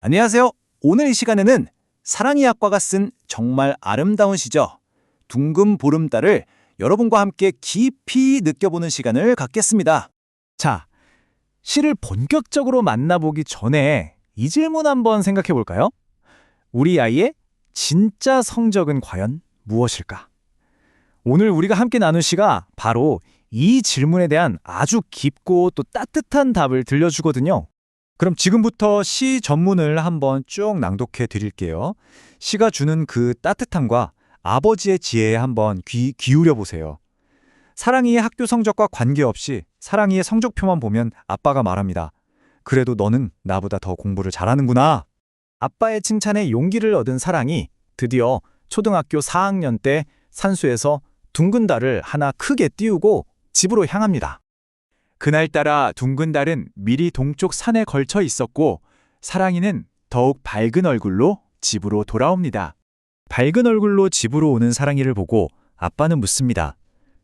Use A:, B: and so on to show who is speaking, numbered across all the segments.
A: 안녕하세요. 오늘 이 시간에는 사랑의 학과가 쓴 정말 아름다운 시죠. 둥근 보름달을 여러분과 함께 깊이 느껴보는 시간을 갖겠습니다.
B: 자, 시를 본격적으로 만나보기 전에 이 질문 한번 생각해 볼까요? 우리 아이의 진짜 성적은 과연 무엇일까? 오늘 우리가 함께 나눌 시가 바로 이 질문에 대한 아주 깊고 또 따뜻한 답을 들려주거든요. 그럼 지금부터 시 전문을 한번 쭉 낭독해 드릴게요. 시가 주는 그 따뜻함과 아버지의 지혜에 한번 귀 기울여 보세요. 사랑이의 학교 성적과 관계없이 사랑이의 성적표만 보면 아빠가 말합니다. 그래도 너는 나보다 더 공부를 잘하는구나. 아빠의 칭찬에 용기를 얻은 사랑이 드디어 초등학교 4학년 때 산수에서 둥근 달을 하나 크게 띄우고 집으로 향합니다. 그날따라 둥근 달은 미리 동쪽 산에 걸쳐 있었고 사랑이는 더욱 밝은 얼굴로 집으로 돌아옵니다. 밝은 얼굴로 집으로 오는 사랑이를 보고 아빠는 묻습니다.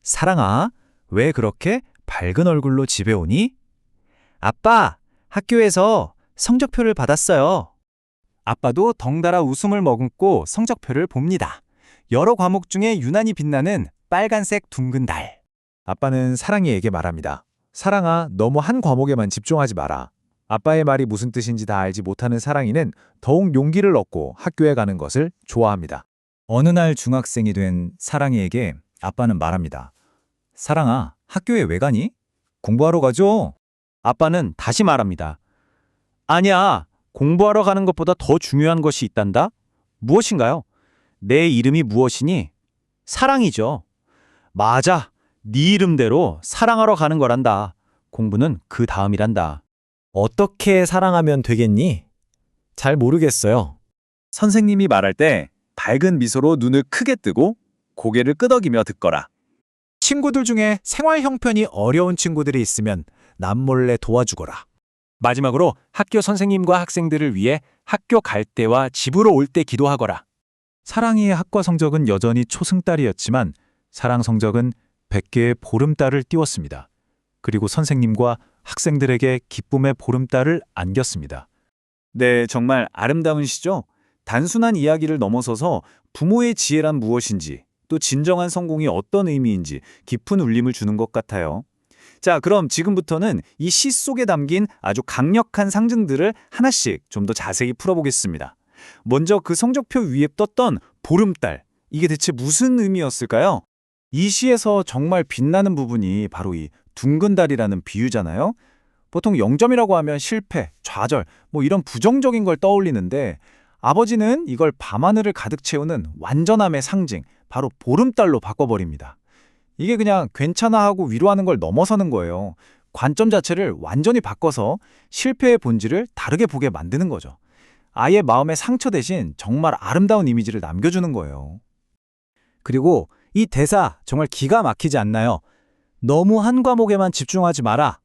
B: 사랑아, 왜 그렇게 밝은 얼굴로 집에 오니? 아빠, 학교에서 성적표를 받았어요. 아빠도 덩달아 웃음을 머금고 성적표를 봅니다. 여러 과목 중에 유난히 빛나는 빨간색 둥근 달. 아빠는 사랑이에게 말합니다. 사랑아, 너무 한 과목에만 집중하지 마라. 아빠의 말이 무슨 뜻인지 다 알지 못하는 사랑이는 더욱 용기를 얻고 학교에 가는 것을 좋아합니다. 어느 날 중학생이 된 사랑이에게 아빠는 말합니다. 사랑아, 학교에 왜 가니? 공부하러 가죠? 아빠는 다시 말합니다. 아니야, 공부하러 가는 것보다 더 중요한 것이 있단다? 무엇인가요? 내 이름이 무엇이니? 사랑이죠. 맞아, 네 이름대로 사랑하러 가는 거란다. 공부는 그 다음이란다. 어떻게 사랑하면 되겠니? 잘 모르겠어요. 선생님이 말할 때 밝은 미소로 눈을 크게 뜨고 고개를 끄덕이며 듣거라. 친구들 중에 생활 형편이 어려운 친구들이 있으면 남몰래 도와주거라. 마지막으로 학교 선생님과 학생들을 위해 학교 갈 때와 집으로 올 때 기도하거라. 사랑이의 학과 성적은 여전히 초승달이었지만 사랑 성적은 100개의 보름달을 띄웠습니다. 그리고 선생님과 학생들에게 기쁨의 보름달을 안겼습니다. 네, 정말 아름다운 시죠? 단순한 이야기를 넘어서서 부모의 지혜란 무엇인지, 또 진정한 성공이 어떤 의미인지 깊은 울림을 주는 것 같아요. 자, 그럼 지금부터는 이 시 속에 담긴 아주 강력한 상징들을 하나씩 좀 더 자세히 풀어보겠습니다. 먼저 그 성적표 위에 떴던 보름달, 이게 대체 무슨 의미였을까요? 이 시에서 정말 빛나는 부분이 바로 이 둥근 달이라는 비유잖아요. 보통 0점이라고 하면 실패, 좌절, 이런 부정적인 걸 떠올리는데 아버지는 이걸 밤하늘을 가득 채우는 완전함의 상징, 바로 보름달로 바꿔버립니다. 이게 그냥 괜찮아 하고 위로하는 걸 넘어서는 거예요. 관점 자체를 완전히 바꿔서 실패의 본질을 다르게 보게 만드는 거죠. 아이의 마음의 상처 대신 정말 아름다운 이미지를 남겨주는 거예요. 그리고 이 대사 정말 기가 막히지 않나요? 너무 한 과목에만 집중하지 마라.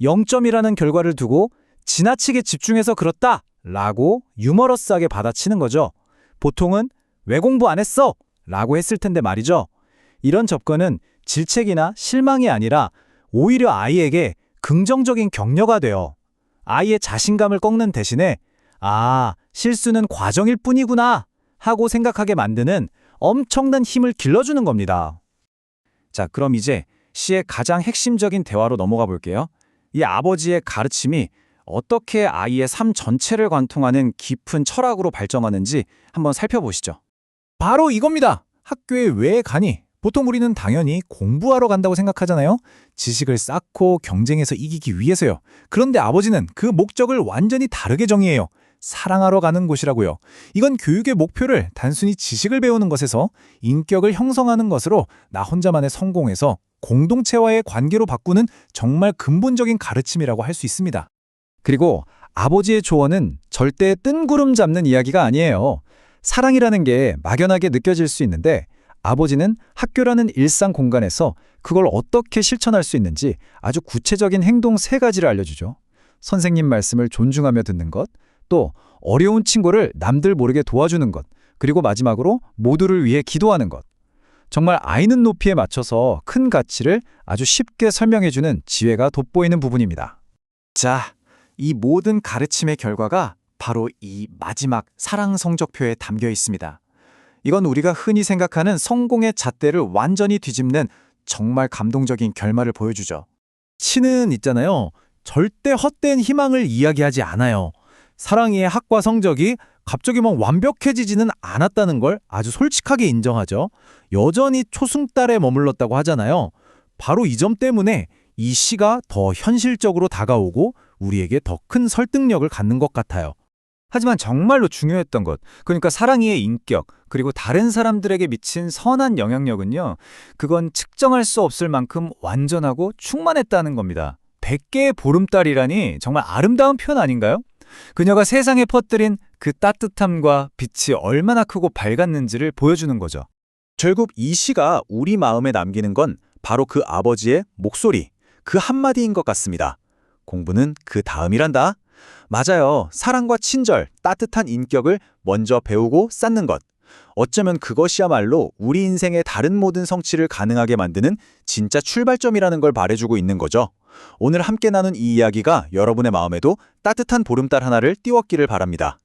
B: 0점이라는 결과를 두고 지나치게 집중해서 그렇다 라고 유머러스하게 받아치는 거죠. 보통은 왜 공부 안 했어? 라고 했을 텐데 말이죠. 이런 접근은 질책이나 실망이 아니라 오히려 아이에게 긍정적인 격려가 돼요. 아이의 자신감을 꺾는 대신에 실수는 과정일 뿐이구나 하고 생각하게 만드는 엄청난 힘을 길러주는 겁니다. 자, 그럼 이제 시의 가장 핵심적인 대화로 넘어가 볼게요. 이 아버지의 가르침이 어떻게 아이의 삶 전체를 관통하는 깊은 철학으로 발전하는지 한번 살펴보시죠. 바로 이겁니다. 학교에 왜 가니? 보통 우리는 당연히 공부하러 간다고 생각하잖아요. 지식을 쌓고 경쟁에서 이기기 위해서요. 그런데 아버지는 그 목적을 완전히 다르게 정의해요. 사랑하러 가는 곳이라고요. 이건 교육의 목표를 단순히 지식을 배우는 것에서 인격을 형성하는 것으로 나 혼자만의 성공에서 공동체와의 관계로 바꾸는 정말 근본적인 가르침이라고 할 수 있습니다. 그리고 아버지의 조언은 절대 뜬구름 잡는 이야기가 아니에요. 사랑이라는 게 막연하게 느껴질 수 있는데 아버지는 학교라는 일상 공간에서 그걸 어떻게 실천할 수 있는지 아주 구체적인 행동 3가지를 알려주죠. 선생님 말씀을 존중하며 듣는 것, 또 어려운 친구를 남들 모르게 도와주는 것, 그리고 마지막으로 모두를 위해 기도하는 것. 정말 아이는 높이에 맞춰서 큰 가치를 아주 쉽게 설명해주는 지혜가 돋보이는 부분입니다. 자, 이 모든 가르침의 결과가 바로 이 마지막 사랑 성적표에 담겨 있습니다. 이건 우리가 흔히 생각하는 성공의 잣대를 완전히 뒤집는 정말 감동적인 결말을 보여주죠. 시는 있잖아요. 절대 헛된 희망을 이야기하지 않아요. 사랑이의 학과 성적이 갑자기 완벽해지지는 않았다는 걸 아주 솔직하게 인정하죠. 여전히 초승달에 머물렀다고 하잖아요. 바로 이 점 때문에 이 시가 더 현실적으로 다가오고 우리에게 더 큰 설득력을 갖는 것 같아요. 하지만 정말로 중요했던 것, 그러니까 사랑이의 인격, 그리고 다른 사람들에게 미친 선한 영향력은요, 그건 측정할 수 없을 만큼 완전하고 충만했다는 겁니다. 100개의 보름달이라니 정말 아름다운 표현 아닌가요? 그녀가 세상에 퍼뜨린 그 따뜻함과 빛이 얼마나 크고 밝았는지를 보여주는 거죠.
A: 결국 이 시가 우리 마음에 남기는 건 바로 그 아버지의 목소리, 그 한마디인 것 같습니다. 공부는 그 다음이란다. 맞아요. 사랑과 친절, 따뜻한 인격을 먼저 배우고 쌓는 것. 어쩌면 그것이야말로 우리 인생의 다른 모든 성취를 가능하게 만드는 진짜 출발점이라는 걸 말해주고 있는 거죠. 오늘 함께 나눈 이 이야기가 여러분의 마음에도 따뜻한 보름달 하나를 띄웠기를 바랍니다.